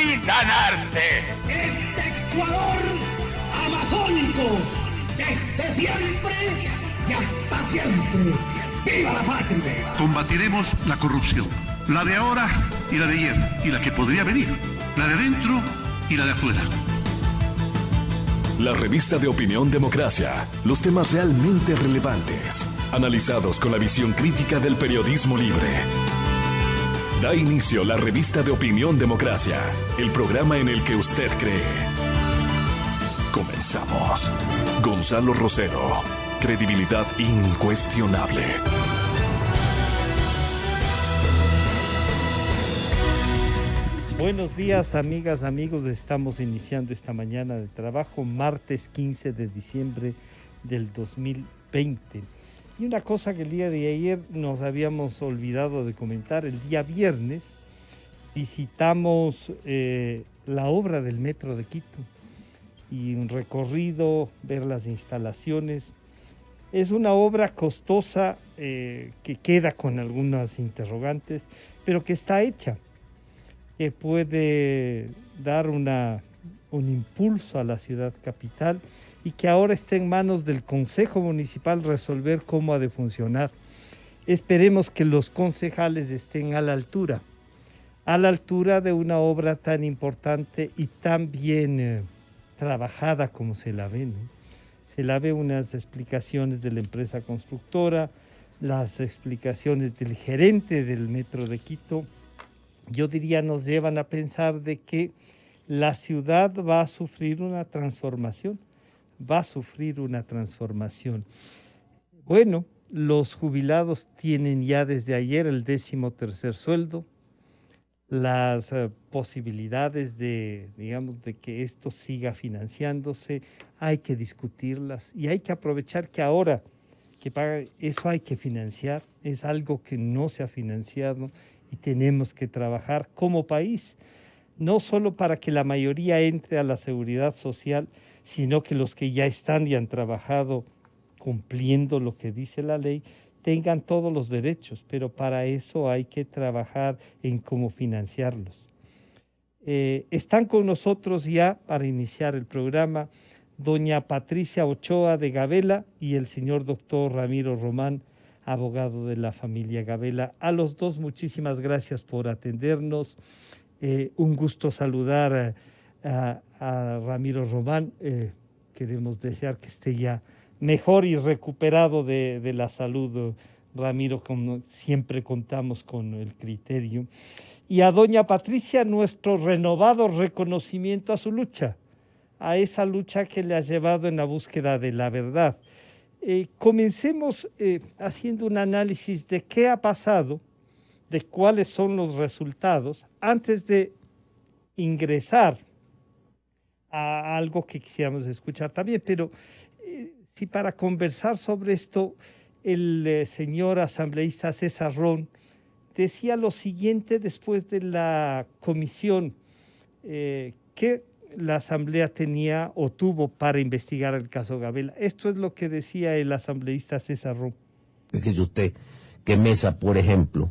y ganarse. Este Ecuador amazónico, desde siempre y hasta siempre. ¡Viva la patria! Combatiremos la corrupción, la de ahora y la de ayer, y la que podría venir, la de dentro y la de afuera. La revista de opinión Democracia, los temas realmente relevantes, analizados con la visión crítica del periodismo libre. Da inicio la revista de opinión Democracia, el programa en el que usted cree. Comenzamos. Gonzalo Rosero, credibilidad incuestionable. Buenos días, amigas, amigos. Estamos iniciando esta mañana de trabajo, martes 15 de diciembre del 2020. Y una cosa que el día de ayer nos habíamos olvidado de comentar, el día viernes visitamos la obra del Metro de Quito y un recorrido, ver las instalaciones. Es una obra costosa que queda con algunas interrogantes, pero que está hecha, que puede dar un impulso a la ciudad capital y que ahora está en manos del Consejo Municipal resolver cómo ha de funcionar. Esperemos que los concejales estén a la altura de una obra tan importante y tan bien trabajada como se la ve, ¿no? Se la ve unas explicaciones de la empresa constructora, las explicaciones del gerente del Metro de Quito, yo diría nos llevan a pensar de que la ciudad va a sufrir una transformación. Bueno, los jubilados tienen ya desde ayer el 13º sueldo. Las posibilidades de que esto siga financiándose, hay que discutirlas y hay que aprovechar que ahora que pagan, eso hay que financiar, es algo que no se ha financiado y tenemos que trabajar como país, no solo para que la mayoría entre a la seguridad social, sino que los que ya están y han trabajado cumpliendo lo que dice la ley, tengan todos los derechos, pero para eso hay que trabajar en cómo financiarlos. Están con nosotros ya para iniciar el programa doña Patricia Ochoa de Gabela y el señor doctor Ramiro Román, abogado de la familia Gabela. A los dos, muchísimas gracias por atendernos. Un gusto saludar a Ramiro Román. Queremos desear que esté ya mejor y recuperado de la salud, Ramiro, como siempre contamos con el criterio. Y a doña Patricia, nuestro renovado reconocimiento a su lucha, a esa lucha que le ha llevado en la búsqueda de la verdad. Comencemos haciendo un análisis de qué ha pasado, de cuáles son los resultados, antes de ingresar a algo que quisiéramos escuchar también, pero sí, para conversar sobre esto, el señor asambleísta César Ron decía lo siguiente después de la comisión que la asamblea tenía o tuvo para investigar el caso Gabela. Esto es lo que decía el asambleísta César Ron. Fíjese usted que Mesa, por ejemplo,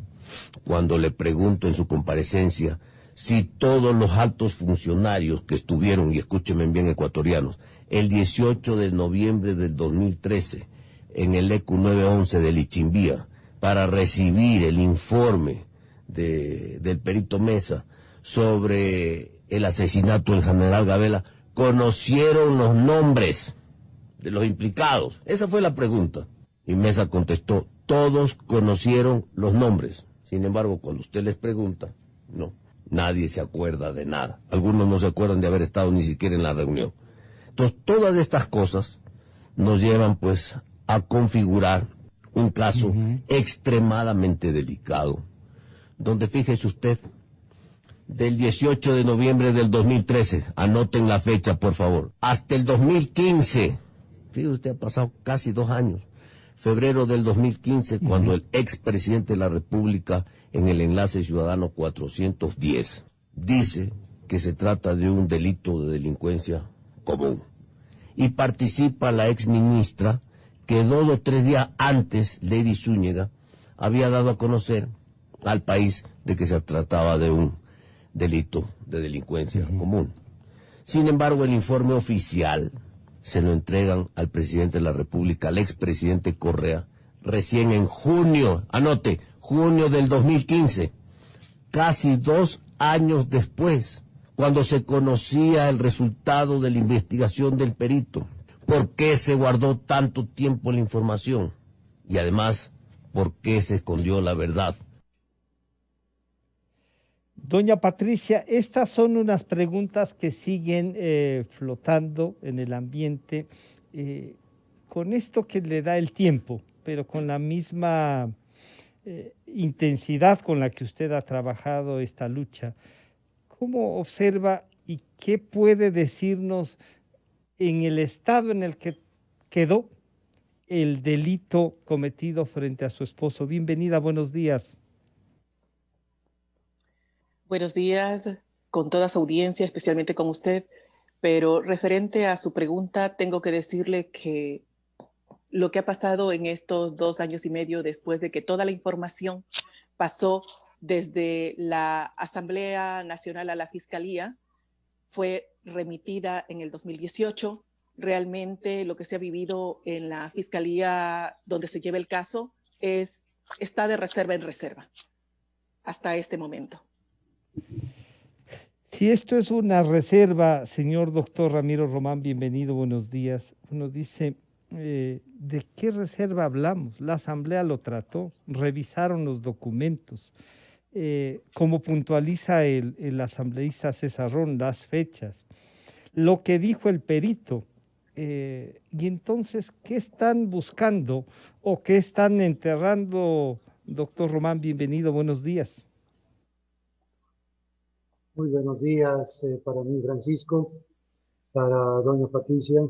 cuando le pregunto en su comparecencia si todos los altos funcionarios que estuvieron, y escúchenme bien ecuatorianos, el 18 de noviembre del 2013, en el ECU 911 de Lichimbía, para recibir el informe del perito Mesa sobre el asesinato del general Gabela, conocieron los nombres de los implicados. Esa fue la pregunta. Y Mesa contestó, todos conocieron los nombres. Sin embargo, cuando usted les pregunta, no, nadie se acuerda de nada. Algunos no se acuerdan de haber estado ni siquiera en la reunión. Entonces, todas estas cosas nos llevan, pues, a configurar un caso extremadamente delicado, donde fíjese usted, del 18 de noviembre del 2013, anoten la fecha, por favor, hasta el 2015, fíjese usted, ha pasado casi 2 años, febrero del 2015, cuando el expresidente de la República, en el enlace ciudadano 410, dice que se trata de un delito de delincuencia común. Y participa la exministra que 2 o 3 días antes, Lady Zúñiga, había dado a conocer al país de que se trataba de un delito de delincuencia común. Sin embargo, el informe oficial se lo entregan al presidente de la República, al expresidente Correa, recién en junio, anote, junio del 2015, casi 2 años después, cuando se conocía el resultado de la investigación del perito. ¿Por qué se guardó tanto tiempo la información? Y además, ¿por qué se escondió la verdad? Doña Patricia, estas son unas preguntas que siguen flotando en el ambiente, con esto que le da el tiempo, pero con la misma intensidad con la que usted ha trabajado esta lucha. ¿Cómo observa y qué puede decirnos en el estado en el que quedó el delito cometido frente a su esposo? Bienvenida, buenos días. Buenos días con toda su audiencia, especialmente con usted, pero referente a su pregunta, tengo que decirle que lo que ha pasado en estos 2 años y medio después de que toda la información pasó desde la Asamblea Nacional a la Fiscalía, fue remitida en el 2018. Realmente lo que se ha vivido en la Fiscalía donde se lleva el caso está de reserva en reserva hasta este momento. Si esto es una reserva, señor doctor Ramiro Román, bienvenido, buenos días. Uno dice, ¿de qué reserva hablamos? La Asamblea lo trató, revisaron los documentos. Como puntualiza el asambleísta César Ron, las fechas, lo que dijo el perito. Y entonces, ¿qué están buscando o qué están enterrando? Doctor Román, bienvenido, buenos días. Muy buenos días para mí, Francisco, para doña Patricia,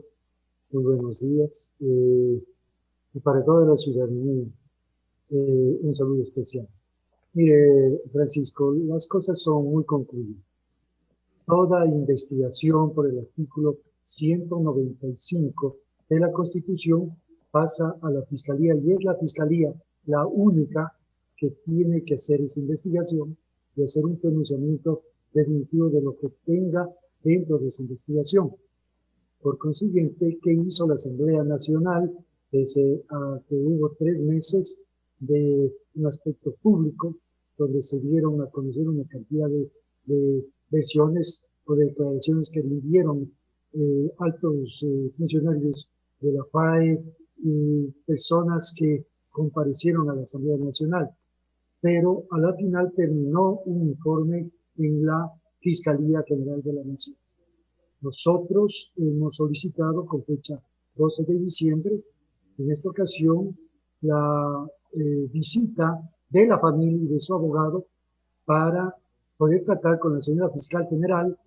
muy buenos días, y para toda la ciudadanía, un saludo especial. Mire, Francisco, las cosas son muy concluyentes. Toda investigación por el artículo 195 de la Constitución pasa a la Fiscalía, y es la Fiscalía la única que tiene que hacer esa investigación y hacer un pronunciamiento definitivo de lo que tenga dentro de esa investigación. Por consiguiente, ¿qué hizo la Asamblea Nacional? Pese a que hubo 3 meses de un aspecto público, donde se dieron a conocer una cantidad de versiones o declaraciones que dieron altos funcionarios de la FAE y personas que comparecieron a la Asamblea Nacional. Pero a la final terminó un informe en la Fiscalía General de la Nación. Nosotros hemos solicitado con fecha 12 de diciembre, en esta ocasión, la visita de la familia y de su abogado para poder tratar con la señora fiscal general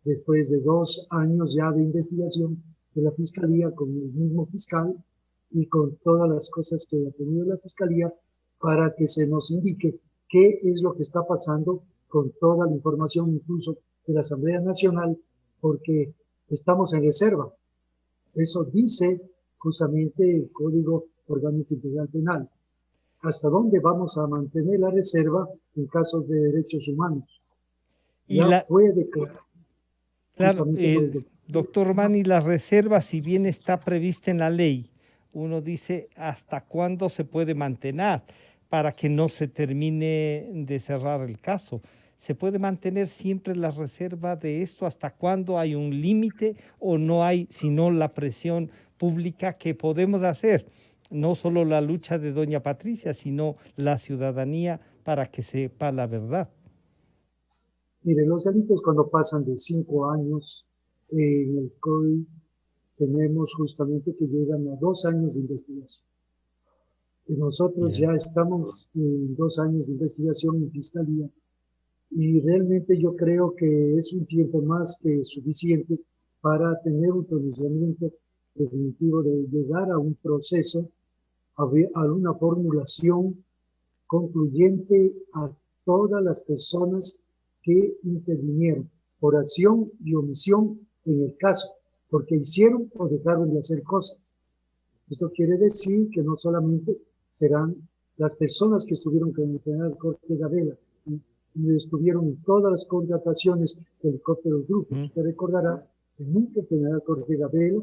después de 2 años ya de investigación de la Fiscalía con el mismo fiscal y con todas las cosas que ha tenido la Fiscalía para que se nos indique qué es lo que está pasando con toda la información, incluso de la Asamblea Nacional, porque estamos en reserva. Eso dice justamente el Código Orgánico Integral Penal. ¿Hasta dónde vamos a mantener la reserva en casos de derechos humanos? Y ya fue declarado. Claro, doctor Román, y la reserva, si bien está prevista en la ley, uno dice hasta cuándo se puede mantener para que no se termine de cerrar el caso. ¿Se puede mantener siempre la reserva de esto? ¿Hasta cuándo hay un límite o no hay sino la presión pública que podemos hacer? No solo la lucha de doña Patricia, sino la ciudadanía para que sepa la verdad. Mire, los delitos cuando pasan de 5 años en el código tenemos justamente que llegan a 2 años de investigación. Y nosotros ya estamos en 2 años de investigación en Fiscalía y realmente yo creo que es un tiempo más que suficiente para tener un pronunciamiento definitivo de llegar a un proceso, a una formulación concluyente a todas las personas que intervinieron por acción y omisión en el caso, porque hicieron o dejaron de hacer cosas. Esto quiere decir que no solamente serán las personas que estuvieron con el general Corte Gabela, estuvieron todas las contrataciones de helicópteros grupos. Usted recordará que nunca el general Correa Vela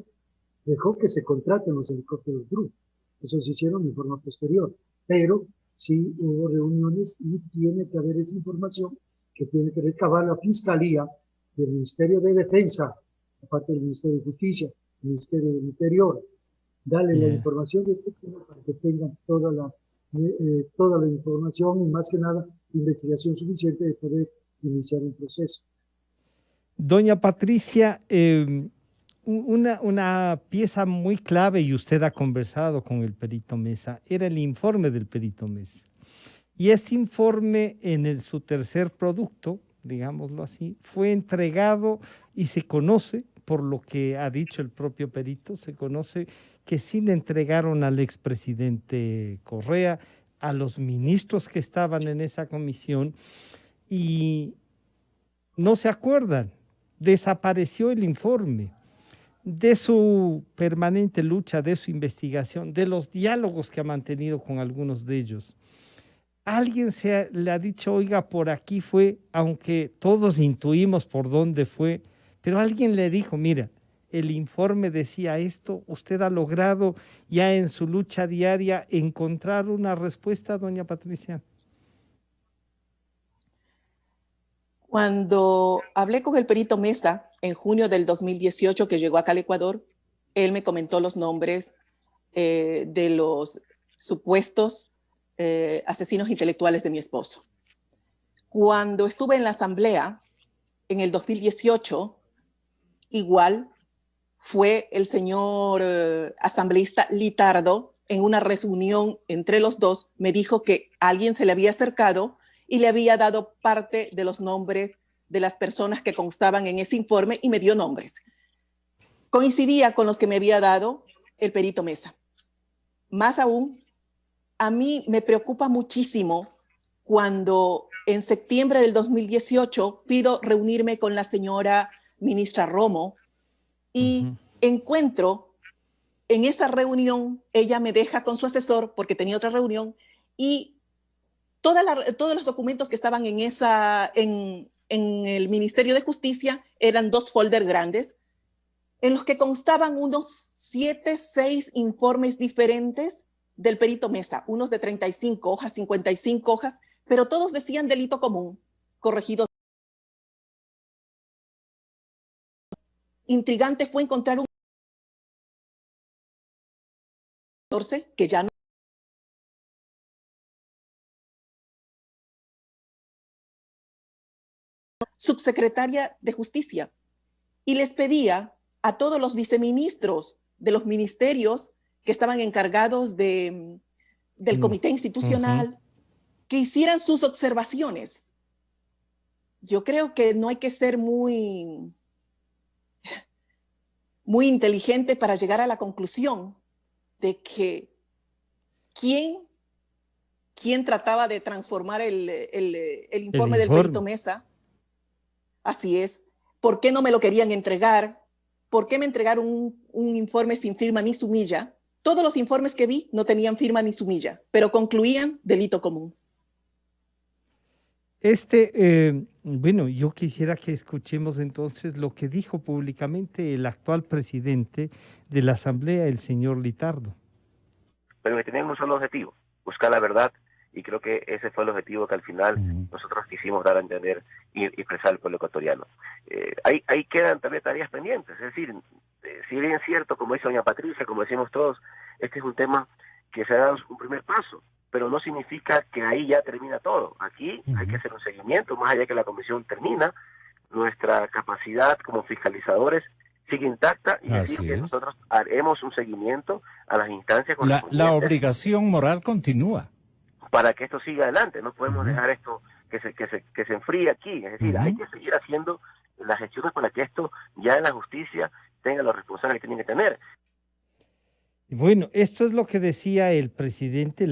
dejó que se contraten los helicópteros grupos. Eso se hicieron de forma posterior. Pero sí hubo reuniones y tiene que haber esa información que tiene que recabar la Fiscalía del Ministerio de Defensa, aparte del Ministerio de Justicia, el Ministerio del Interior. Dale la información de este tema para que tengan toda la información y más que nada investigación suficiente de poder iniciar un proceso. Doña Patricia, una pieza muy clave, y usted ha conversado con el perito Mesa, era el informe del perito Mesa. Y este informe su tercer producto, digámoslo así, fue entregado y se conoce, por lo que ha dicho el propio perito, se conoce que sí le entregaron al expresidente Correa, a los ministros que estaban en esa comisión, y no se acuerdan. Desapareció el informe de su permanente lucha, de su investigación, de los diálogos que ha mantenido con algunos de ellos. Alguien le ha dicho, oiga, por aquí fue, aunque todos intuimos por dónde fue, pero alguien le dijo, mira, el informe decía esto, usted ha logrado ya en su lucha diaria encontrar una respuesta, doña Patricia. Cuando hablé con el perito Mesa en junio del 2018, que llegó acá al Ecuador, él me comentó los nombres de los supuestos asesinos intelectuales de mi esposo. Cuando estuve en la asamblea en el 2018, igual fue el señor asambleísta Litardo, en una reunión entre los dos, me dijo que alguien se le había acercado y le había dado parte de los nombres de las personas que constaban en ese informe y me dio nombres. Coincidía con los que me había dado el perito Mesa. Más aún, a mí me preocupa muchísimo cuando en septiembre del 2018 pido reunirme con la señora ministra Romo y encuentro en esa reunión, ella me deja con su asesor porque tenía otra reunión y todos los documentos que estaban en el Ministerio de Justicia eran 2 folders grandes en los que constaban unos 7, 6 informes diferentes del perito Mesa, unos de 35 hojas, 55 hojas, pero todos decían delito común, corregido. Intrigante fue encontrar un 14 que ya no subsecretaria de Justicia y les pedía a todos los viceministros de los ministerios que estaban encargados del comité institucional que hicieran sus observaciones. Yo creo que no hay que ser muy inteligente para llegar a la conclusión de que quién trataba de transformar el informe del perito Mesa. Así es. ¿Por qué no me lo querían entregar? ¿Por qué me entregaron un informe sin firma ni sumilla? Todos los informes que vi no tenían firma ni sumilla, pero concluían delito común. Bueno, yo quisiera que escuchemos entonces lo que dijo públicamente el actual presidente de la Asamblea, el señor Litardo. Pero que tenían un solo objetivo, buscar la verdad, y creo que ese fue el objetivo que al final nosotros quisimos dar a entender y expresar al pueblo ecuatoriano. Ahí quedan también tareas pendientes, es decir, si bien es cierto, como dice doña Patricia, como decimos todos, este es un tema que se ha dado un primer paso, pero no significa que ahí ya termina todo. Aquí hay que hacer un seguimiento, más allá que la comisión termina, nuestra capacidad como fiscalizadores sigue intacta y decir que nosotros haremos un seguimiento a las instancias correspondientes. La obligación moral continúa. Para que esto siga adelante, no podemos dejar esto que se enfríe aquí, es decir, hay que seguir haciendo las gestiones para que esto ya en la justicia tenga los responsables que tienen que tener. Bueno, esto es lo que decía el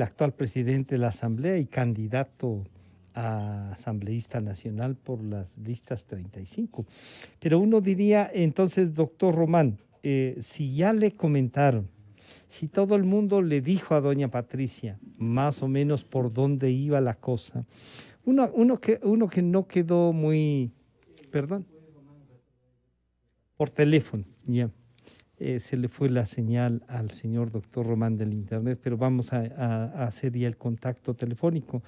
actual presidente de la Asamblea y candidato a asambleísta nacional por las listas 35. Pero uno diría, entonces, doctor Román, si ya le comentaron, si todo el mundo le dijo a doña Patricia más o menos por dónde iba la cosa, Uno que no quedó muy, perdón, por teléfono, ya. Se le fue la señal al señor doctor Román del Internet, pero vamos a hacer ya el contacto telefónico.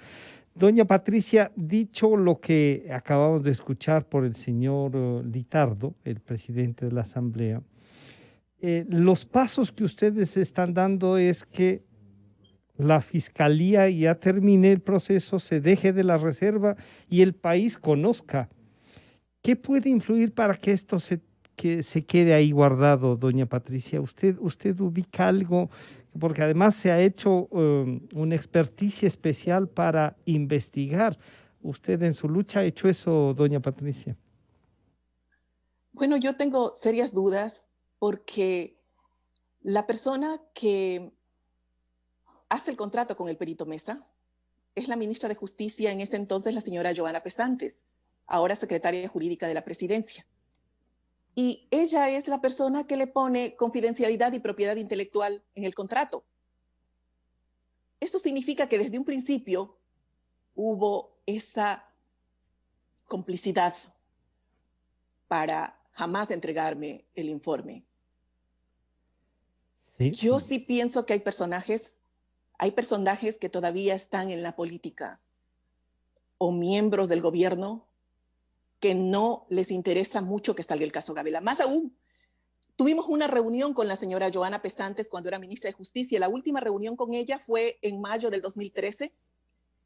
Doña Patricia, dicho lo que acabamos de escuchar por el señor Litardo, el presidente de la Asamblea, los pasos que ustedes están dando es que la Fiscalía ya termine el proceso, se deje de la reserva y el país conozca. ¿Qué puede influir para que esto que se quede ahí guardado, doña Patricia? ¿Usted ubica algo? Porque además se ha hecho una experticia especial para investigar. ¿Usted en su lucha ha hecho eso, doña Patricia? Bueno, yo tengo serias dudas porque la persona que hace el contrato con el perito Mesa es la ministra de Justicia en ese entonces, la señora Joana Pesantes, ahora secretaria jurídica de la presidencia. Y ella es la persona que le pone confidencialidad y propiedad intelectual en el contrato. Eso significa que desde un principio hubo esa complicidad para jamás entregarme el informe. Sí. Yo sí pienso que hay personajes que todavía están en la política o miembros del gobierno que no les interesa mucho que salga el caso Gabela. Más aún, tuvimos una reunión con la señora Joana Pesantes cuando era ministra de Justicia. La última reunión con ella fue en mayo del 2013,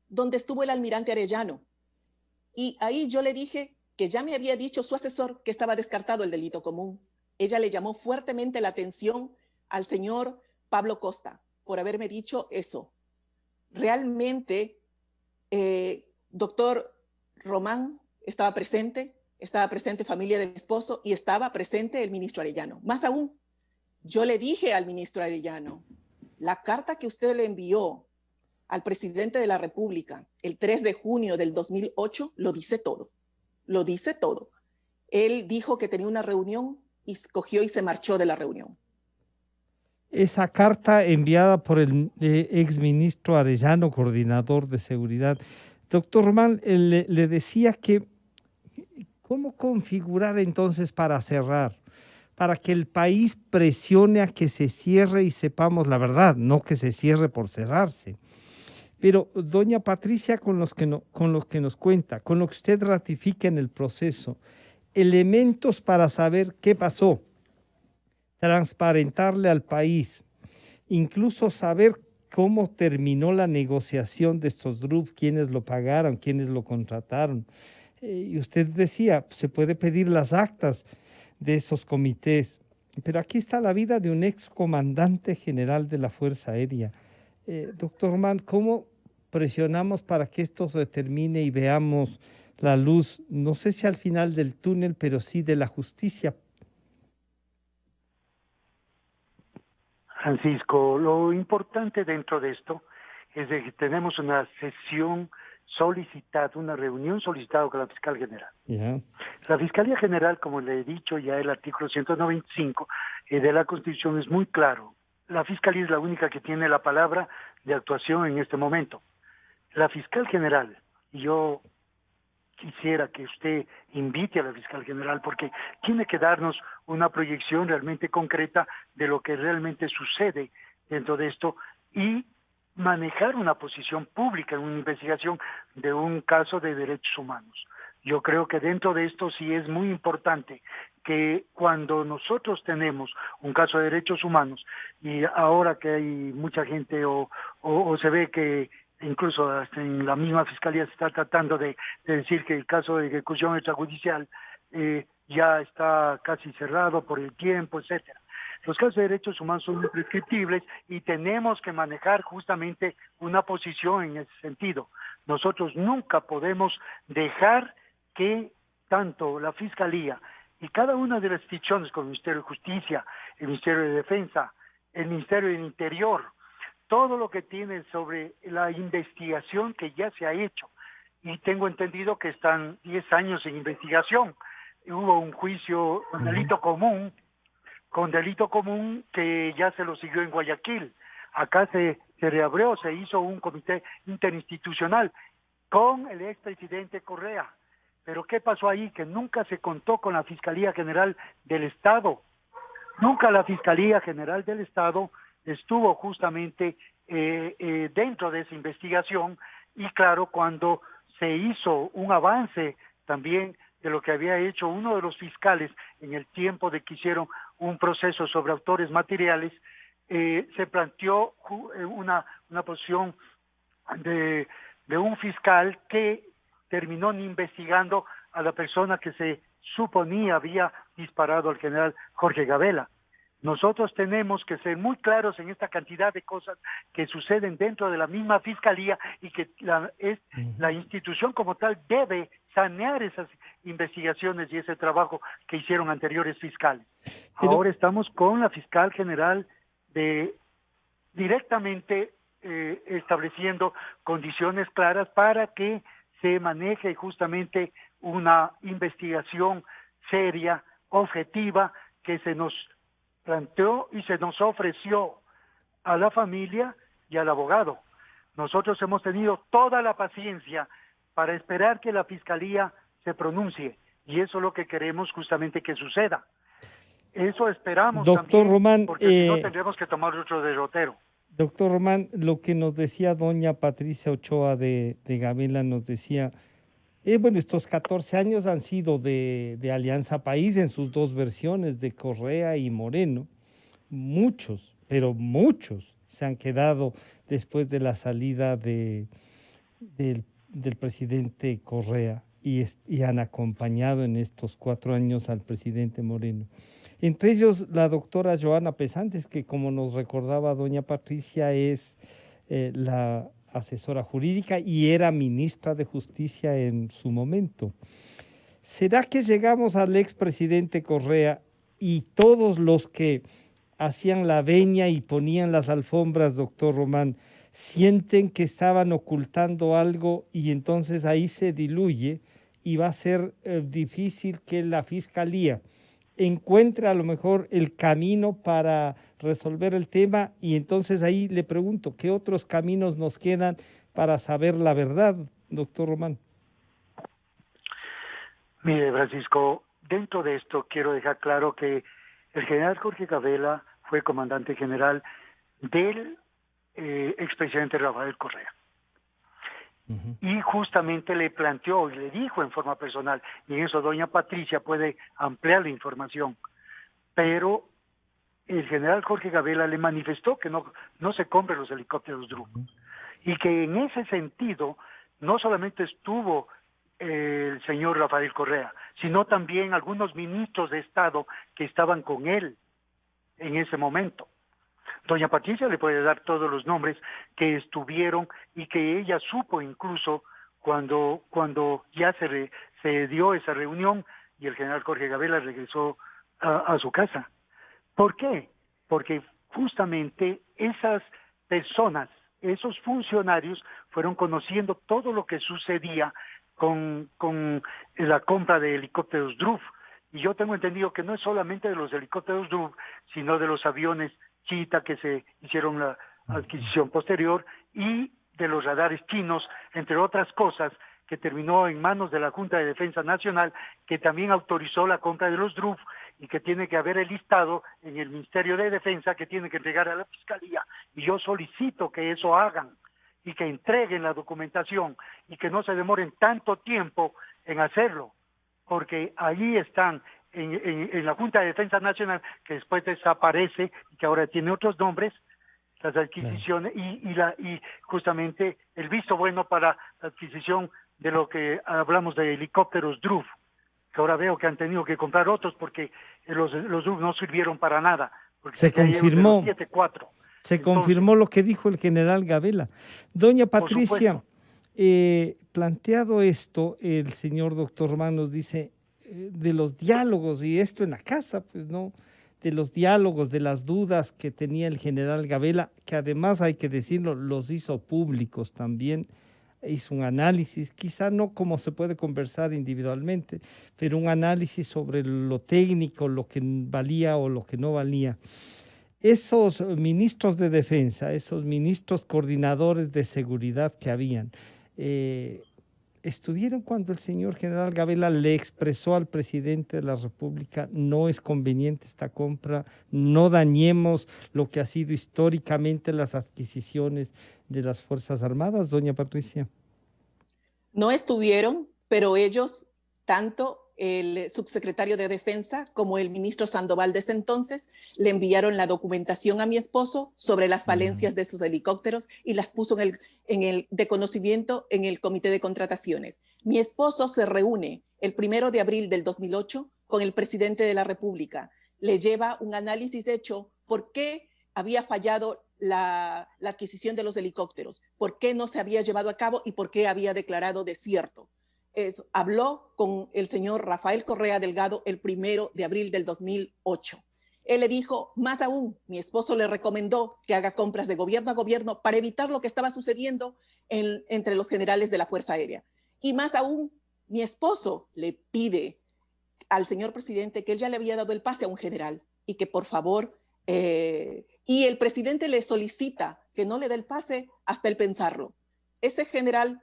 donde estuvo el almirante Arellano. Y ahí yo le dije que ya me había dicho su asesor que estaba descartado el delito común. Ella le llamó fuertemente la atención al señor Pablo Costa por haberme dicho eso. Realmente, doctor Román estaba presente familia de mi esposo y estaba presente el ministro Arellano. Más aún, yo le dije al ministro Arellano, la carta que usted le envió al presidente de la República el 3 de junio del 2008 lo dice todo. Lo dice todo. Él dijo que tenía una reunión y cogió y se marchó de la reunión. Esa carta enviada por el exministro Arellano, coordinador de seguridad. Doctor Román, le decía que ¿cómo configurar entonces para cerrar? Para que el país presione a que se cierre y sepamos la verdad, no que se cierre por cerrarse. Pero, doña Patricia, con los que nos cuenta, con lo que usted ratifica en el proceso, elementos para saber qué pasó, transparentarle al país, incluso saber cómo terminó la negociación de estos grupos, quiénes lo pagaron, quiénes lo contrataron. Y usted decía, se puede pedir las actas de esos comités, pero aquí está la vida de un excomandante general de la Fuerza Aérea. Doctor Mann, ¿cómo presionamos para que esto se termine y veamos la luz, no sé si al final del túnel, pero sí de la justicia? Francisco, lo importante dentro de esto es de que tenemos una sesión solicitada, una reunión solicitada con la fiscal general. Yeah. La Fiscalía General, como le he dicho ya, el artículo 195 de la Constitución es muy claro. La Fiscalía es la única que tiene la palabra de actuación en este momento. La Fiscal General, y yo quisiera que usted invite a la Fiscal General porque tiene que darnos una proyección realmente concreta de lo que realmente sucede dentro de esto y manejar una posición pública en una investigación de un caso de derechos humanos. Yo creo que dentro de esto sí es muy importante que cuando nosotros tenemos un caso de derechos humanos y ahora que hay mucha gente o se ve que incluso hasta en la misma fiscalía se está tratando de decir que el caso de ejecución extrajudicial ya está casi cerrado por el tiempo, etcétera. Los casos de derechos humanos son imprescriptibles y tenemos que manejar justamente una posición en ese sentido. Nosotros nunca podemos dejar que tanto la Fiscalía y cada una de las instituciones como el Ministerio de Justicia, el Ministerio de Defensa, el Ministerio del Interior, todo lo que tiene sobre la investigación que ya se ha hecho, y tengo entendido que están 10 años en investigación. Hubo un juicio con delito común que ya se lo siguió en Guayaquil. Acá se reabrió, se hizo un comité interinstitucional con el expresidente Correa. Pero ¿qué pasó ahí? Que nunca se contó con la Fiscalía General del Estado. Nunca la Fiscalía General del Estado estuvo justamente dentro de esa investigación, y claro, cuando se hizo un avance también de lo que había hecho uno de los fiscales en el tiempo de que hicieron un proceso sobre autores materiales, se planteó una posición de un fiscal que terminó investigando a la persona que se suponía había disparado al general Jorge Gabela. Nosotros tenemos que ser muy claros en esta cantidad de cosas que suceden dentro de la misma fiscalía, y que la institución como tal debe sanear esas investigaciones y ese trabajo que hicieron anteriores fiscales. Ahora estamos con la fiscal general directamente estableciendo condiciones claras para que se maneje justamente una investigación seria, objetiva, que se nos planteó y se nos ofreció a la familia y al abogado. Nosotros hemos tenido toda la paciencia para esperar que la Fiscalía se pronuncie, y eso es lo que queremos justamente que suceda. Eso esperamos, doctor también, Román, porque si no tendremos que tomar otro derrotero. Doctor Román, lo que nos decía doña Patricia Ochoa de Gabela, nos decía, bueno, estos 14 años han sido de Alianza País en sus dos versiones, de Correa y Moreno. Muchos, pero muchos se han quedado después de la salida del presidente Correa y han acompañado en estos 4 años al presidente Moreno. Entre ellos la doctora Joana Pesantes, que como nos recordaba doña Patricia es la asesora jurídica y era ministra de Justicia en su momento. ¿Será que llegamos al expresidente Correa y todos los que hacían la veña y ponían las alfombras, doctor Román, sienten que estaban ocultando algo y entonces ahí se diluye y va a ser difícil que la Fiscalía encuentre a lo mejor el camino para resolver el tema? Y entonces ahí le pregunto, ¿qué otros caminos nos quedan para saber la verdad, doctor Román? Mire, Francisco, dentro de esto quiero dejar claro que el general Jorge Gabela fue comandante general del expresidente Rafael Correa. Y justamente le planteó y le dijo en forma personal, y en eso doña Patricia puede ampliar la información, pero el general Jorge Gabela le manifestó que no se compren los helicópteros Drup, y que en ese sentido no solamente estuvo el señor Rafael Correa, sino también algunos ministros de Estado que estaban con él en ese momento. Doña Patricia le puede dar todos los nombres que estuvieron y que ella supo incluso cuando ya se dio esa reunión y el general Jorge Gabela regresó a su casa. ¿Por qué? Porque justamente esas personas, esos funcionarios fueron conociendo todo lo que sucedía con la compra de helicópteros Drup. Y yo tengo entendido que no es solamente de los helicópteros Drup, sino de los aviones Chita que se hicieron la adquisición posterior, y de los radares chinos, entre otras cosas, que terminó en manos de la Junta de Defensa Nacional, que también autorizó la compra de los Drup, y que tiene que haber el listado en el Ministerio de Defensa que tiene que entregar a la Fiscalía. Y yo solicito que eso hagan y que entreguen la documentación y que no se demoren tanto tiempo en hacerlo, porque allí están en la Junta de Defensa Nacional, que después desaparece y que ahora tiene otros nombres, las adquisiciones y justamente el visto bueno para la adquisición de lo que hablamos de helicópteros Drup, que ahora veo que han tenido que comprar otros porque los Drup no sirvieron para nada. Se confirmó. Se confirmó lo que dijo el general Gabela. Doña Patricia, planteado esto, el señor doctor Román nos dice de los diálogos, y esto en la casa, pues no, de los diálogos, de las dudas que tenía el general Gabela, que además hay que decirlo, los hizo públicos también, hizo un análisis, quizá no como se puede conversar individualmente, pero un análisis sobre lo técnico, lo que valía o lo que no valía. Esos ministros de defensa, esos ministros coordinadores de seguridad que habían, ¿estuvieron cuando el señor general Gabela le expresó al presidente de la República, no es conveniente esta compra, no dañemos lo que ha sido históricamente las adquisiciones de las Fuerzas Armadas, doña Patricia? No estuvieron, pero ellos, tanto el subsecretario de Defensa como el ministro Sandoval de ese entonces, le enviaron la documentación a mi esposo sobre las falencias de sus helicópteros y las puso de conocimiento en el comité de contrataciones. Mi esposo se reúne el 1 de abril del 2008 con el presidente de la República. Le lleva un análisis hecho por qué había fallado la adquisición de los helicópteros, por qué no se había llevado a cabo y por qué había declarado desierto. Habló con el señor Rafael Correa Delgado el 1 de abril del 2008. Él le dijo, más aún, mi esposo le recomendó que haga compras de gobierno a gobierno para evitar lo que estaba sucediendo entre los generales de la Fuerza Aérea. Y más aún, mi esposo le pide al señor presidente que él ya le había dado el pase a un general y que por favor, y el presidente le solicita que no le dé el pase hasta el pensarlo. Ese general,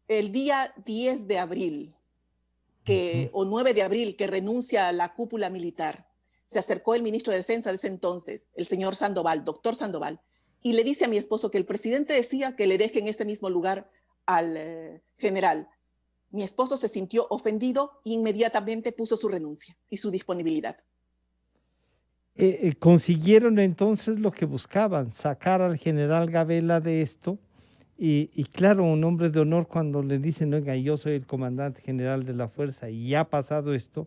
el día 10 de abril o 9 de abril que renuncia a la cúpula militar, se acercó el ministro de Defensa de ese entonces, el señor Sandoval, doctor Sandoval, y le dice a mi esposo que el presidente decía que le deje en ese mismo lugar al general. Mi esposo se sintió ofendido e inmediatamente puso su renuncia y su disponibilidad. Consiguieron entonces lo que buscaban, sacar al general Gabela de esto. Y claro, un hombre de honor cuando le dicen, oiga, yo soy el comandante general de la fuerza y ya ha pasado esto,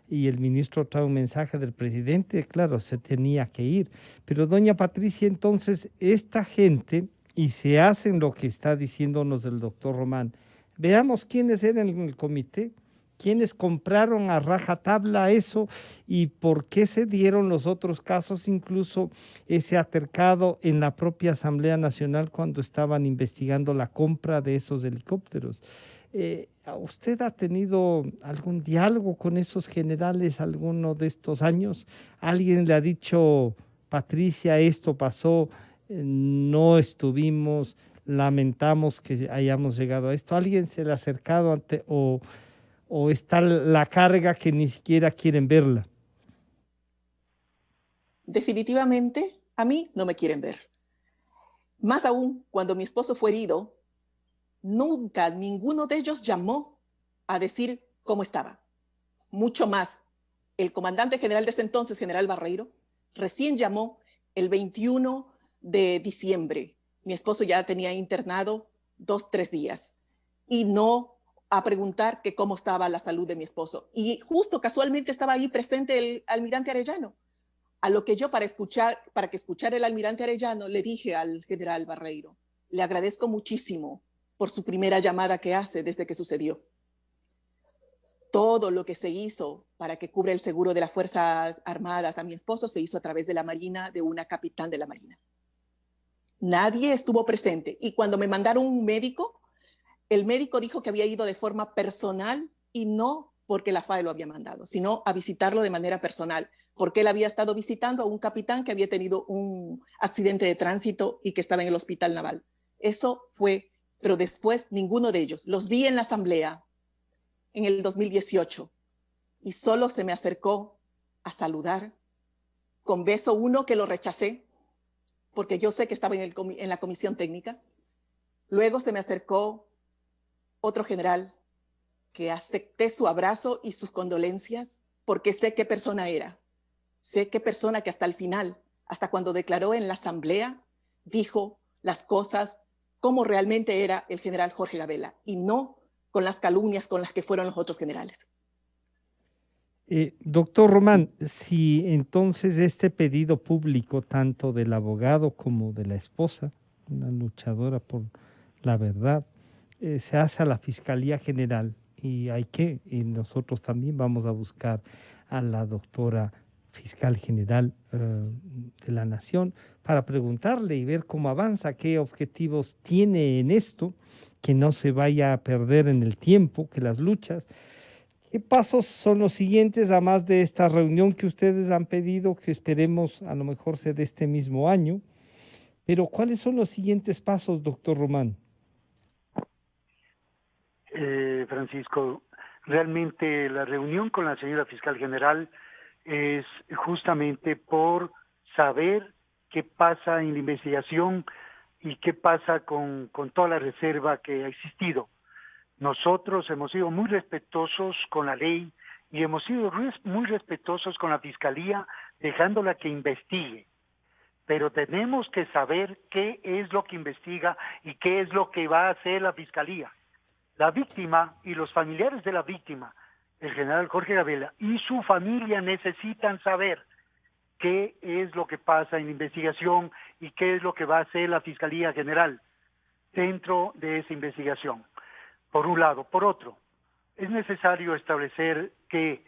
y el ministro trae un mensaje del presidente, claro, se tenía que ir. Pero doña Patricia, entonces, esta gente, y se hacen lo que está diciéndonos el doctor Román, veamos quiénes eran en el comité, quiénes compraron a rajatabla eso y por qué se dieron los otros casos, incluso ese altercado en la propia Asamblea Nacional cuando estaban investigando la compra de esos helicópteros. ¿Usted ha tenido algún diálogo con esos generales alguno de estos años? ¿Alguien le ha dicho, Patricia, esto pasó, no estuvimos, lamentamos que hayamos llegado a esto? ¿Alguien se le ha acercado o está la carga que ni siquiera quieren verla? Definitivamente, a mí no me quieren ver. Más aún, cuando mi esposo fue herido, nunca ninguno de ellos llamó a decir cómo estaba. Mucho más, el comandante general de ese entonces, general Barreiro, recién llamó el 21 de diciembre. Mi esposo ya tenía internado 2-3 días y no a preguntar que cómo estaba la salud de mi esposo. Y justo casualmente estaba ahí presente el almirante Arellano. A lo que yo, para que escuchara el almirante Arellano, le dije al general Barreiro, le agradezco muchísimo por su primera llamada que hace desde que sucedió. Todo lo que se hizo para que cubra el seguro de las Fuerzas Armadas a mi esposo se hizo a través de la Marina, de una capitán de la Marina. Nadie estuvo presente. Y cuando me mandaron un médico, el médico dijo que había ido de forma personal y no porque la FAE lo había mandado, sino a visitarlo de manera personal, porque él había estado visitando a un capitán que había tenido un accidente de tránsito y que estaba en el hospital naval. Eso fue, pero después ninguno de ellos. Los vi en la asamblea en el 2018 y solo se me acercó a saludar con beso uno que lo rechacé porque yo sé que estaba en la comisión técnica. Luego se me acercó otro general que acepté su abrazo y sus condolencias porque sé qué persona era. Sé qué persona que hasta el final, hasta cuando declaró en la asamblea, dijo las cosas como realmente era el general Jorge Gabela y no con las calumnias con las que fueron los otros generales. Doctor Román, si entonces este pedido público, tanto del abogado como de la esposa, una luchadora por la verdad, se hace a la Fiscalía General y nosotros también vamos a buscar a la doctora Fiscal General de la Nación para preguntarle y ver cómo avanza, qué objetivos tiene en esto, que no se vaya a perder en el tiempo, que las luchas. ¿Qué pasos son los siguientes, además de esta reunión que ustedes han pedido, que esperemos a lo mejor sea de este mismo año? Pero ¿cuáles son los siguientes pasos, doctor Román? Francisco. Realmente la reunión con la señora fiscal general es justamente por saber qué pasa en la investigación y qué pasa con toda la reserva que ha existido. Nosotros hemos sido muy respetuosos con la ley y hemos sido muy respetuosos con la fiscalía, dejándola que investigue. Pero tenemos que saber qué es lo que investiga y qué es lo que va a hacer la fiscalía. La víctima y los familiares de la víctima, el general Jorge Gabela y su familia, necesitan saber qué es lo que pasa en la investigación y qué es lo que va a hacer la Fiscalía General dentro de esa investigación. Por un lado. Por otro, es necesario establecer que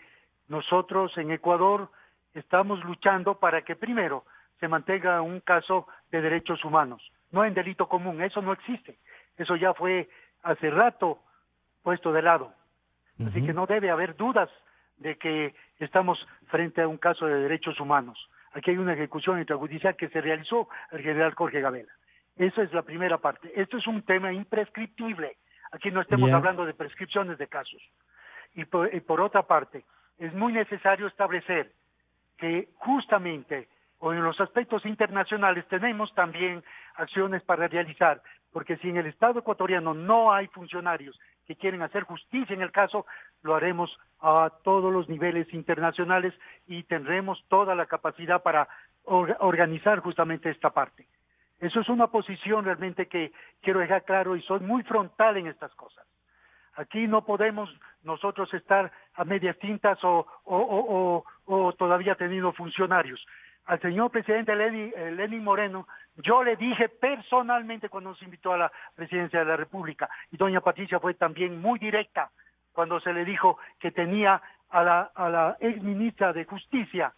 nosotros en Ecuador estamos luchando para que primero se mantenga un caso de derechos humanos, no en delito común. Eso no existe. Eso ya fue hace rato puesto de lado. Así que no debe haber dudas de que estamos frente a un caso de derechos humanos. Aquí hay una ejecución extrajudicial que se realizó al general Jorge Gabela. Esa es la primera parte. Esto es un tema imprescriptible. Aquí no estemos hablando de prescripciones de casos. Y por otra parte, es muy necesario establecer que justamente o en los aspectos internacionales tenemos también acciones para realizar, porque si en el Estado ecuatoriano no hay funcionarios que quieren hacer justicia en el caso, lo haremos a todos los niveles internacionales y tendremos toda la capacidad para organizar justamente esta parte. Eso es una posición realmente que quiero dejar claro y soy muy frontal en estas cosas. Aquí no podemos nosotros estar a medias tintas o todavía teniendo funcionarios. Al señor presidente Lenín Moreno, yo le dije personalmente cuando nos invitó a la presidencia de la República, y doña Patricia fue también muy directa cuando se le dijo que tenía a la ex ministra de Justicia,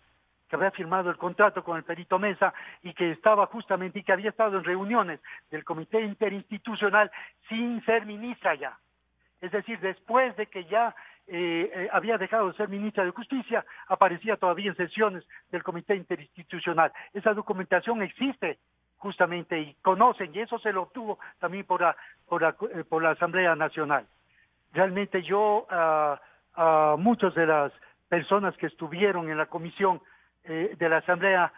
que había firmado el contrato con el perito Mesa y que estaba justamente y que había estado en reuniones del Comité Interinstitucional sin ser ministra ya. Es decir, después de que ya había dejado de ser ministra de Justicia, aparecía todavía en sesiones del Comité Interinstitucional. Esa documentación existe justamente y conocen, y eso se lo obtuvo también por la Asamblea Nacional. Realmente yo a muchas de las personas que estuvieron en la comisión de la Asamblea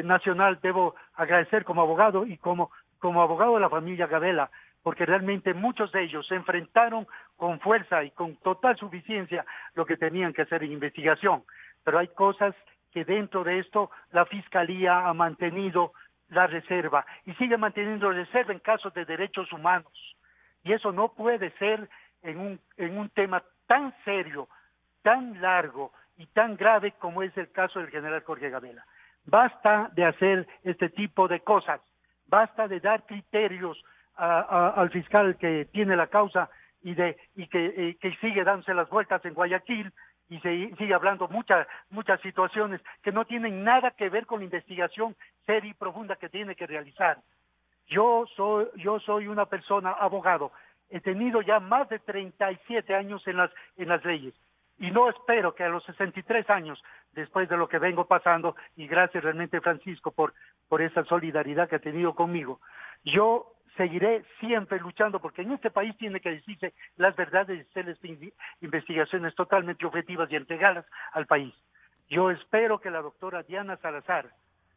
Nacional debo agradecer como abogado y como abogado de la familia Gabela, porque realmente muchos de ellos se enfrentaron con fuerza y con total suficiencia lo que tenían que hacer en investigación. Pero hay cosas que dentro de esto la Fiscalía ha mantenido la reserva y sigue manteniendo reserva en casos de derechos humanos. Y eso no puede ser en un tema tan serio, tan largo y tan grave como es el caso del general Jorge Gabela. Basta de hacer este tipo de cosas, basta de dar criterios al fiscal que tiene la causa y que sigue dándose las vueltas en Guayaquil y sigue hablando muchas situaciones que no tienen nada que ver con la investigación seria y profunda que tiene que realizar. Yo soy una persona abogado, he tenido ya más de 37 años en las leyes y no espero que a los 63 años, después de lo que vengo pasando, y gracias realmente Francisco por esa solidaridad que ha tenido conmigo, yo seguiré siempre luchando porque en este país tiene que decirse las verdades y hacerles investigaciones totalmente objetivas y entregarlas al país. Yo espero que la doctora Diana Salazar,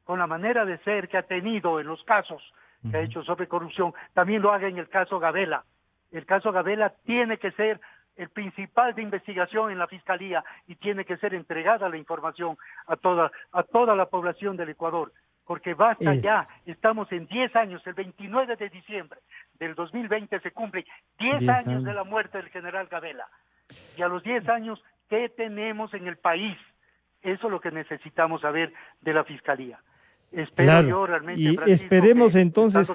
con la manera de ser que ha tenido en los casos que ha hecho sobre corrupción, también lo haga en el caso Gabela. El caso Gabela tiene que ser el principal de investigación en la Fiscalía y tiene que ser entregada la información a toda la población del Ecuador. Porque basta ya, estamos en 10 años, el 29 de diciembre del 2020 se cumple 10 años de la muerte del general Gabela. Y a los 10 años, ¿qué tenemos en el país? Eso es lo que necesitamos saber de la Fiscalía. Espero yo realmente, y Francisco, esperemos entonces,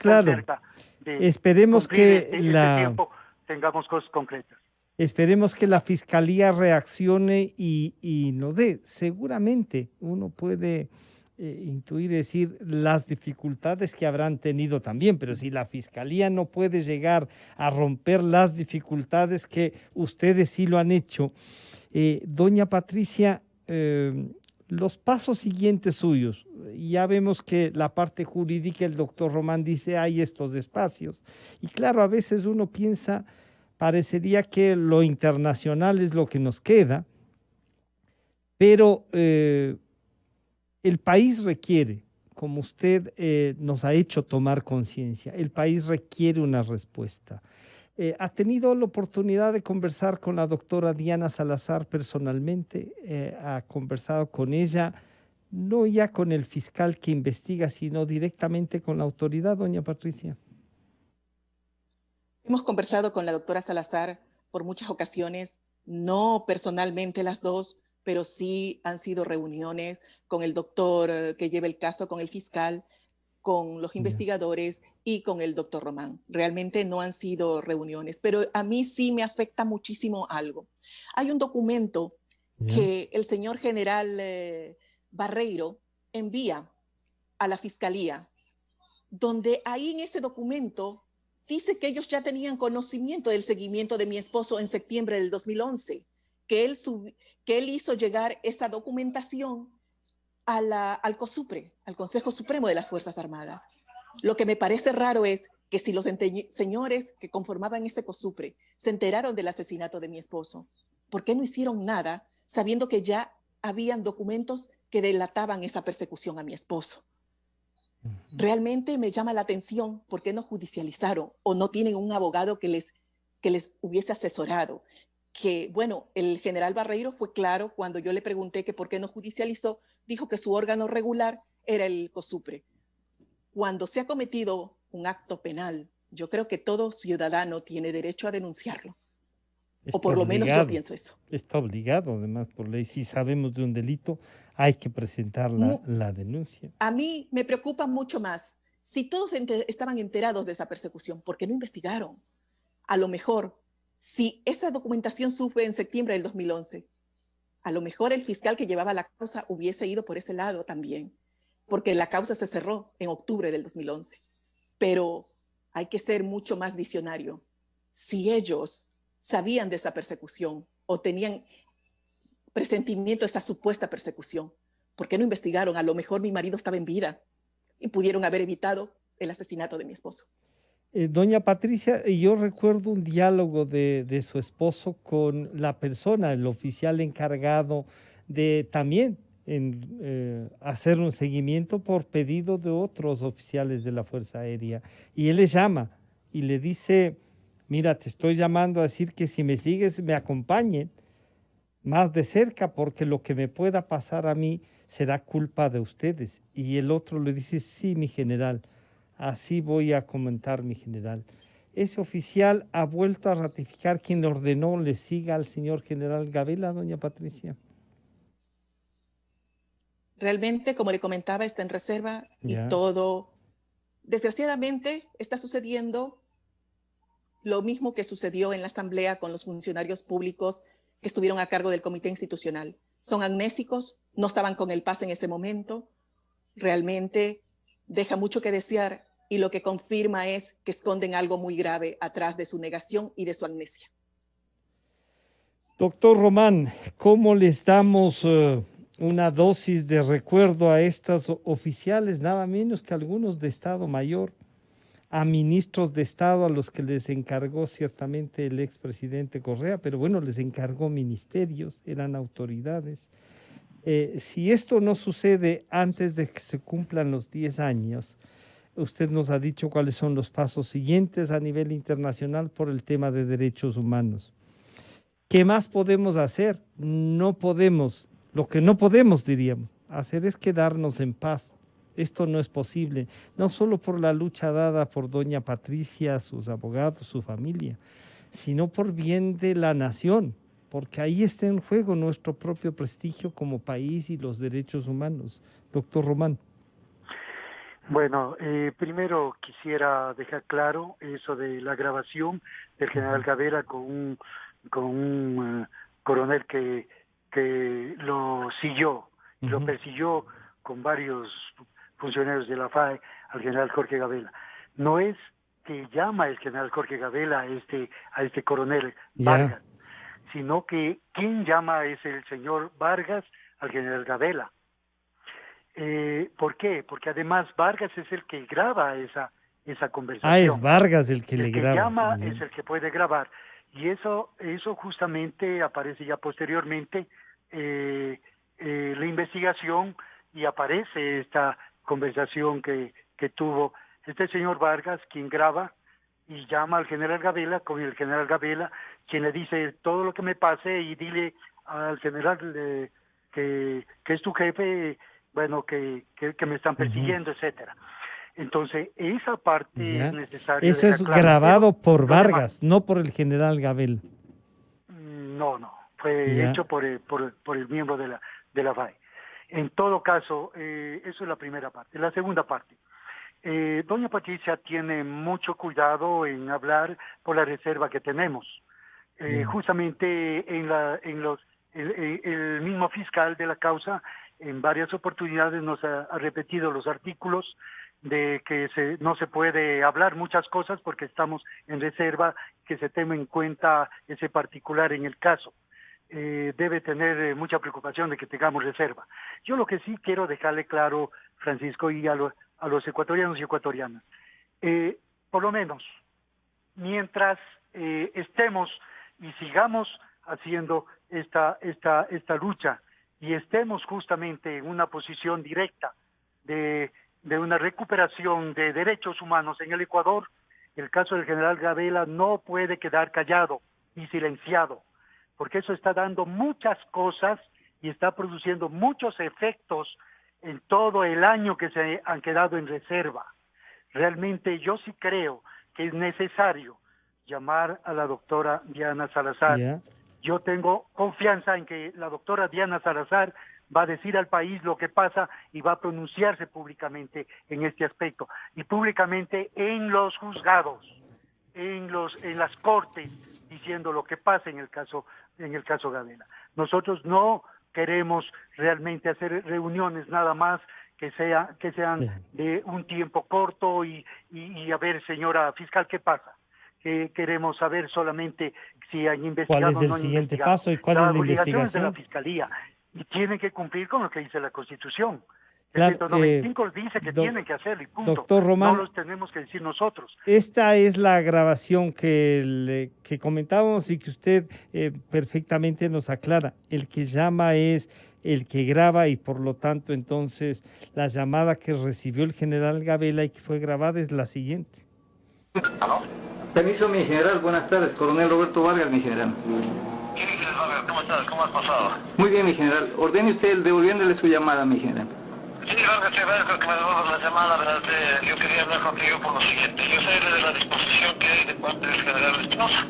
esperemos que tiempo tengamos cosas concretas. Esperemos que la Fiscalía reaccione y nos dé, seguramente uno puede intuir, decir, las dificultades que habrán tenido también, pero si la Fiscalía no puede llegar a romper las dificultades que ustedes sí lo han hecho, doña Patricia, los pasos siguientes suyos, ya vemos que la parte jurídica, el doctor Román dice, hay estos espacios, y claro, a veces uno piensa, parecería que lo internacional es lo que nos queda, pero el país requiere, como usted nos ha hecho tomar conciencia, el país requiere una respuesta. ¿Ha tenido la oportunidad de conversar con la doctora Diana Salazar personalmente? ¿Ha conversado con ella, no ya con el fiscal que investiga, sino directamente con la autoridad, doña Patricia? Hemos conversado con la doctora Salazar por muchas ocasiones, no personalmente las dos, pero sí han sido reuniones con el doctor que lleva el caso, con el fiscal, con los investigadores y con el doctor Román. Realmente no han sido reuniones, pero a mí sí me afecta muchísimo algo. Hay un documento que el señor general Barreiro envía a la fiscalía, donde ahí en ese documento dice que ellos ya tenían conocimiento del seguimiento de mi esposo en septiembre del 2011, que él hizo llegar esa documentación al COSUPRE, al Consejo Supremo de las Fuerzas Armadas. Lo que me parece raro es que si los señores que conformaban ese COSUPRE se enteraron del asesinato de mi esposo, ¿por qué no hicieron nada sabiendo que ya habían documentos que delataban esa persecución a mi esposo? Realmente me llama la atención por qué no judicializaron o no tienen un abogado que les hubiese asesorado. Que, bueno, el general Barreiro fue claro cuando yo le pregunté que por qué no judicializó, dijo que su órgano regular era el COSUPRE. Cuando se ha cometido un acto penal, yo creo que todo ciudadano tiene derecho a denunciarlo. O por lo menos yo pienso eso. Está obligado, además, por ley. Si sabemos de un delito, hay que presentar la denuncia. A mí me preocupa mucho más. Si todos estaban enterados de esa persecución, ¿por qué no investigaron? A lo mejor, si esa documentación sube en septiembre del 2011, a lo mejor el fiscal que llevaba la causa hubiese ido por ese lado también, porque la causa se cerró en octubre del 2011. Pero hay que ser mucho más visionario. Si ellos sabían de esa persecución o tenían presentimiento de esa supuesta persecución, ¿por qué no investigaron? A lo mejor mi marido estaba en vida y pudieron haber evitado el asesinato de mi esposo. Doña Patricia, yo recuerdo un diálogo de su esposo con la persona, el oficial encargado de también hacer un seguimiento por pedido de otros oficiales de la Fuerza Aérea. Y él le llama y le dice, mira, te estoy llamando a decir que si me sigues, me acompañen más de cerca, porque lo que me pueda pasar a mí será culpa de ustedes. Y el otro le dice, sí, mi general, así voy a comentar, mi general. Ese oficial ha vuelto a ratificar quien le ordenó le siga al señor general Gabela, doña Patricia. Realmente, como le comentaba, está en reserva y todo, desgraciadamente, está sucediendo lo mismo que sucedió en la asamblea con los funcionarios públicos que estuvieron a cargo del comité institucional. Son amnésicos, no estaban con el PAS en ese momento, realmente deja mucho que desear y lo que confirma es que esconden algo muy grave atrás de su negación y de su amnesia. Doctor Román, ¿cómo les damos una dosis de recuerdo a estos oficiales, nada menos que algunos de Estado Mayor, a ministros de Estado a los que les encargó ciertamente el expresidente Correa, pero bueno, les encargó ministerios, eran autoridades? Si esto no sucede antes de que se cumplan los 10 años, usted nos ha dicho cuáles son los pasos siguientes a nivel internacional por el tema de derechos humanos. ¿Qué más podemos hacer? No podemos, lo que no podemos, diríamos, hacer es quedarnos en paz. Esto no es posible, no solo por la lucha dada por doña Patricia, sus abogados, su familia, sino por bien de la nación, porque ahí está en juego nuestro propio prestigio como país y los derechos humanos. Doctor Román. Bueno, primero quisiera dejar claro eso de la grabación del general Gabela con un coronel que lo siguió, y lo persiguió con varios funcionarios de la FAE al general Jorge Gabela. No es que llama el general Jorge Gabela a este coronel Vargas, sino que quien llama es el señor Vargas al general Gabela. ¿Por qué? Porque además Vargas es el que graba esa conversación. Es Vargas el que le graba. El que llama es el que puede grabar. Y eso justamente aparece ya posteriormente la investigación, y aparece esta conversación que tuvo este señor Vargas, quien graba y llama al general Gabela, con el general Gabela, quien le dice todo lo que me pase y dile al general que es tu jefe, bueno, que me están persiguiendo, etcétera. Entonces, esa parte es necesaria. Eso es grabado por Vargas, no por el general Gabela. No, fue hecho por el miembro de la FAE. En todo caso, eso es la primera parte. La segunda parte, doña Patricia tiene mucho cuidado en hablar por la reserva que tenemos. Justamente el mismo fiscal de la causa en varias oportunidades nos ha repetido los artículos de que no se puede hablar muchas cosas porque estamos en reserva, que se tome en cuenta ese particular en el caso. Debe tener mucha preocupación de que tengamos reserva. Yo lo que sí quiero dejarle claro, Francisco, y a los ecuatorianos y ecuatorianas, por lo menos, mientras estemos y sigamos haciendo esta lucha y estemos justamente en una posición directa de una recuperación de derechos humanos en el Ecuador, el caso del general Gabela no puede quedar callado ni silenciado, porque eso está dando muchas cosas y está produciendo muchos efectos en todo el año que se han quedado en reserva. Realmente yo sí creo que es necesario llamar a la doctora Diana Salazar. Yo tengo confianza en que la doctora Diana Salazar va a decir al país lo que pasa y va a pronunciarse públicamente en este aspecto, y públicamente en los juzgados, en las cortes, diciendo lo que pasa en el caso Gabela. Nosotros no queremos realmente hacer reuniones nada más que sean de un tiempo corto y a ver, señora fiscal, ¿qué pasa? Que queremos saber solamente si han investigado o no han investigado. ¿Cuál es el siguiente paso y cuál es la investigación? De la fiscalía, y tienen que cumplir con lo que dice la Constitución. Claro, El 195 dice que tienen que hacerlo y punto. Doctor Román, no los tenemos que decir nosotros. Esta es la grabación que comentábamos y que usted perfectamente nos aclara. El que llama es el que graba y por lo tanto entonces la llamada que recibió el general Gabela y que fue grabada es la siguiente. ¿Aló? Permiso, mi general. Buenas tardes. Coronel Roberto Vargas, mi general. ¿Qué dices, Vargas? ¿Cómo estás? ¿Cómo has pasado? Muy bien, mi general. Ordene usted el devolviéndole su llamada, mi general. Sí, Vargas, te agradezco que me devuelvas la llamada, ¿verdad? Yo quería hablar contigo por lo siguiente. Yo sé de la disposición que hay de parte del general Espinosa,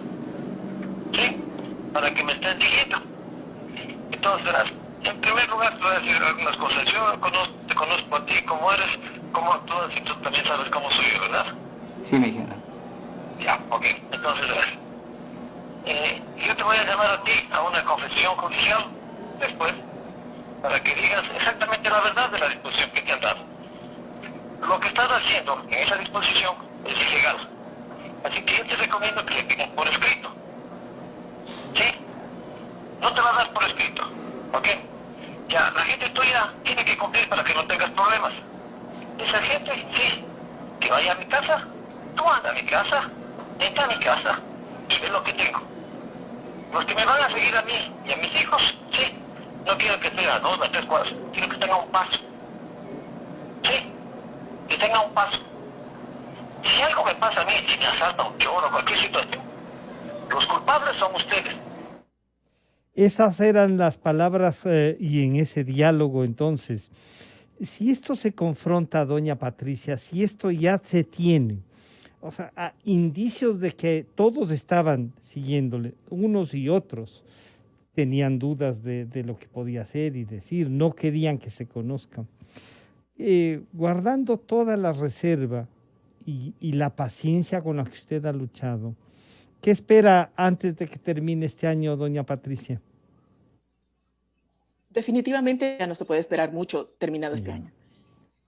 ¿sí? Para que me estén diciendo. Entonces, verás, en primer lugar te voy a decir algunas cosas. Yo te conozco a ti, cómo eres, cómo actúas, y tú también sabes cómo soy yo, ¿verdad? Sí, mi general. Ya, ok. Entonces, verás. Yo te voy a llamar a ti a una confesión judicial después, para que digas exactamente la verdad de la disposición que te han dado. Lo que estás haciendo en esa disposición es ilegal. Así que yo te recomiendo que le pidas por escrito. ¿Sí? No te va a dar por escrito. ¿Ok? Ya, la gente tuya tiene que cumplir para que no tengas problemas. Esa gente, sí, que vaya a mi casa, tú anda a mi casa, entra a mi casa y ve lo que tengo. Los que me van a seguir a mí y a mis hijos, sí, no quiero que esté a 2 o 3 cuadras, quiero que tenga un paso. Sí, que tenga un paso. Si algo me pasa a mí, si me asalta un choro o cualquier situación, los culpables son ustedes. Esas eran las palabras y en ese diálogo entonces. Si esto se confronta, doña Patricia, si esto ya se tiene, o sea, indicios de que todos estaban siguiéndole, unos y otros tenían dudas de lo que podía hacer y decir, no querían que se conozcan. Guardando toda la reserva y la paciencia con la que usted ha luchado, ¿qué espera antes de que termine este año, doña Patricia? Definitivamente ya no se puede esperar mucho terminado este año.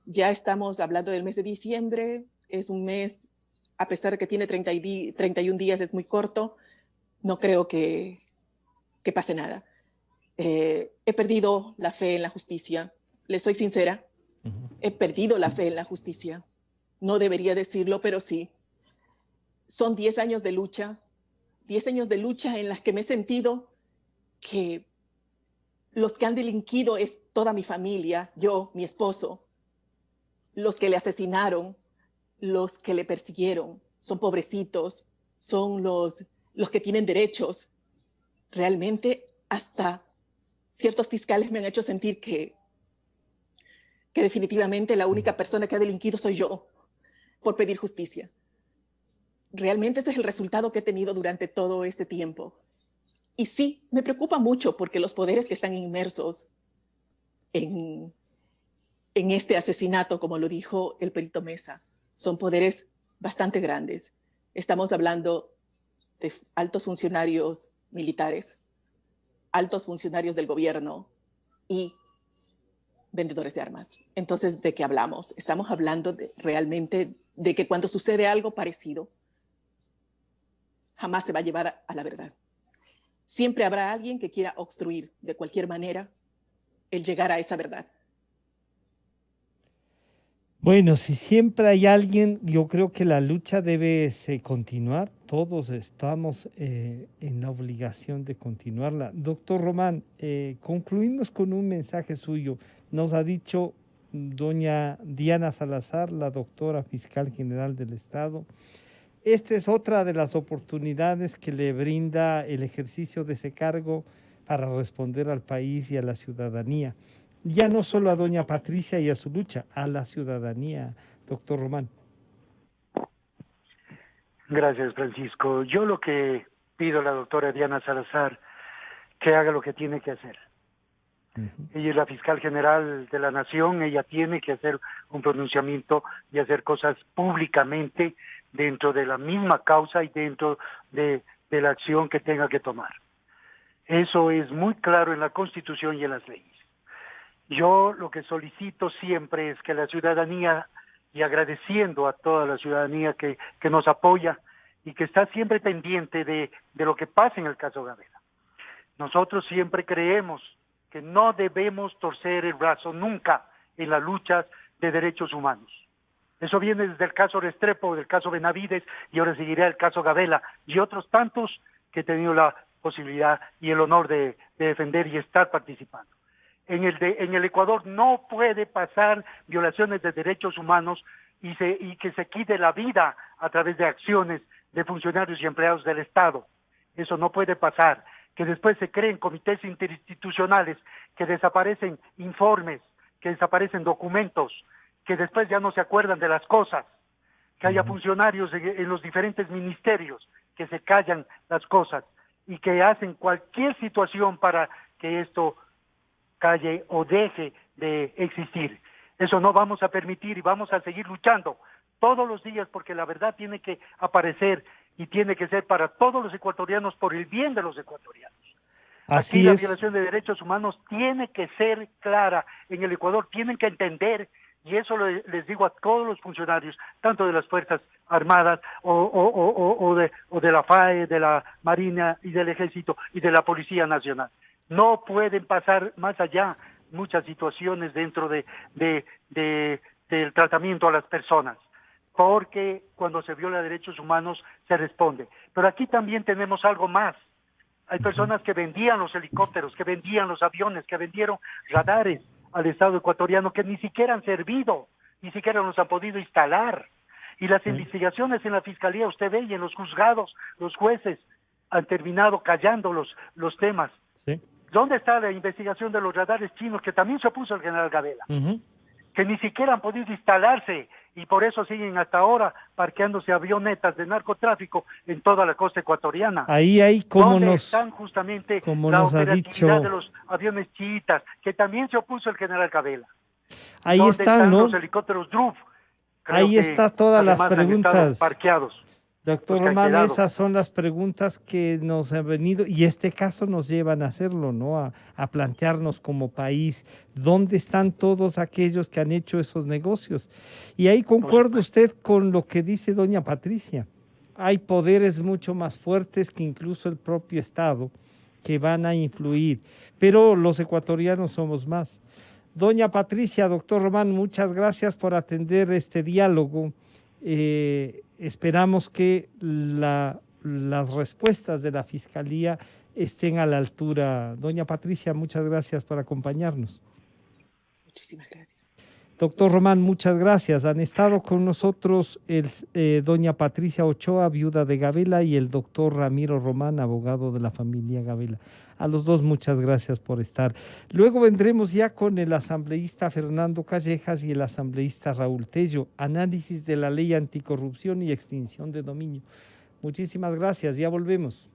Ya estamos hablando del mes de diciembre, es un mes, a pesar de que tiene 31 días, es muy corto, no creo que pase nada. He perdido la fe en la justicia, le soy sincera, he perdido la fe en la justicia. No debería decirlo, pero sí. Son 10 años de lucha, 10 años de lucha en las que me he sentido que los que han delinquido es toda mi familia, yo, mi esposo, los que le asesinaron, los que le persiguieron, son pobrecitos, son los que tienen derechos. Realmente hasta ciertos fiscales me han hecho sentir que definitivamente la única persona que ha delinquido soy yo por pedir justicia. Realmente ese es el resultado que he tenido durante todo este tiempo. Y sí, me preocupa mucho porque los poderes que están inmersos en este asesinato, como lo dijo el perito Mesa, son poderes bastante grandes. Estamos hablando de altos funcionarios militares, altos funcionarios del gobierno y vendedores de armas. Entonces, ¿de qué hablamos? Estamos hablando realmente de que cuando sucede algo parecido, jamás se va a llevar a la verdad. Siempre habrá alguien que quiera obstruir de cualquier manera el llegar a esa verdad. Bueno, si siempre hay alguien, yo creo que la lucha debe continuar. Todos estamos en la obligación de continuarla. Doctor Román, concluimos con un mensaje suyo. Nos ha dicho doña Diana Salazar, la doctora fiscal general del Estado. Esta es otra de las oportunidades que le brinda el ejercicio de ese cargo para responder al país y a la ciudadanía. Ya no solo a doña Patricia y a su lucha, a la ciudadanía, doctor Román. Gracias, Francisco. Yo lo que pido a la doctora Diana Salazar, que haga lo que tiene que hacer. Ella es la fiscal general de la nación, ella tiene que hacer un pronunciamiento y hacer cosas públicamente dentro de la misma causa y dentro de la acción que tenga que tomar. Eso es muy claro en la Constitución y en las leyes. Yo lo que solicito siempre es que la ciudadanía, y agradeciendo a toda la ciudadanía que nos apoya y que está siempre pendiente de lo que pasa en el caso Gavela. Nosotros siempre creemos que no debemos torcer el brazo nunca en las luchas de derechos humanos. Eso viene desde el caso Restrepo, del caso Benavides, y ahora seguirá el caso Gavela, y otros tantos que he tenido la posibilidad y el honor de defender y estar participando. En el Ecuador no puede pasar violaciones de derechos humanos y que se quite la vida a través de acciones de funcionarios y empleados del Estado. Eso no puede pasar. Que después se creen comités interinstitucionales, que desaparecen informes, que desaparecen documentos, que después ya no se acuerdan de las cosas, que haya funcionarios en los diferentes ministerios que se callan las cosas y que hacen cualquier situación para que esto calle o deje de existir. Eso no vamos a permitir y vamos a seguir luchando todos los días porque la verdad tiene que aparecer y tiene que ser para todos los ecuatorianos por el bien de los ecuatorianos. Así Aquí la es. violación de derechos humanos tiene que ser clara. En el Ecuador tienen que entender, y eso les digo a todos los funcionarios, tanto de las Fuerzas Armadas o de la FAE, de la Marina y del Ejército y de la Policía Nacional. No pueden pasar más allá muchas situaciones dentro del tratamiento a las personas, porque cuando se viola derechos humanos se responde. Pero aquí también tenemos algo más. Hay personas que vendían los helicópteros, que vendían los aviones, que vendieron radares al Estado ecuatoriano que ni siquiera han servido, ni siquiera los han podido instalar. Y las investigaciones en la Fiscalía, usted ve, y en los juzgados, los jueces han terminado callando los temas. Sí. ¿Dónde está la investigación de los radares chinos que también se opuso el general Gavela? Que ni siquiera han podido instalarse y por eso siguen hasta ahora parqueándose avionetas de narcotráfico en toda la costa ecuatoriana. Ahí hay como están justamente la operatividad de los aviones chiitas, que también se opuso el general Gavela. Ahí ¿Dónde están ¿no? los helicópteros Druf? Ahí está todas las preguntas. Parqueados. Doctor Román, esas son las preguntas que nos han venido, y este caso nos llevan a hacerlo, ¿no? A plantearnos como país, ¿dónde están todos aquellos que han hecho esos negocios? Y ahí concuerda usted con lo que dice doña Patricia. Hay poderes mucho más fuertes que incluso el propio Estado que van a influir, pero los ecuatorianos somos más. Doña Patricia, doctor Román, muchas gracias por atender este diálogo. Esperamos que la las respuestas de la Fiscalía estén a la altura. Doña Patricia, muchas gracias por acompañarnos. Muchísimas gracias. Doctor Román, muchas gracias. Han estado con nosotros doña Patricia Ochoa, viuda de Gavela, y el doctor Ramiro Román, abogado de la familia Gavela. A los dos, muchas gracias por estar. Luego vendremos ya con el asambleísta Fernando Callejas y el asambleísta Raúl Tello. Análisis de la ley anticorrupción y extinción de dominio. Muchísimas gracias. Ya volvemos.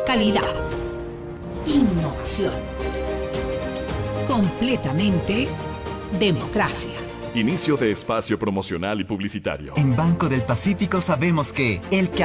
Calidad. Innovación. Completamente democracia. Inicio de espacio promocional y publicitario. En Banco del Pacífico sabemos que el que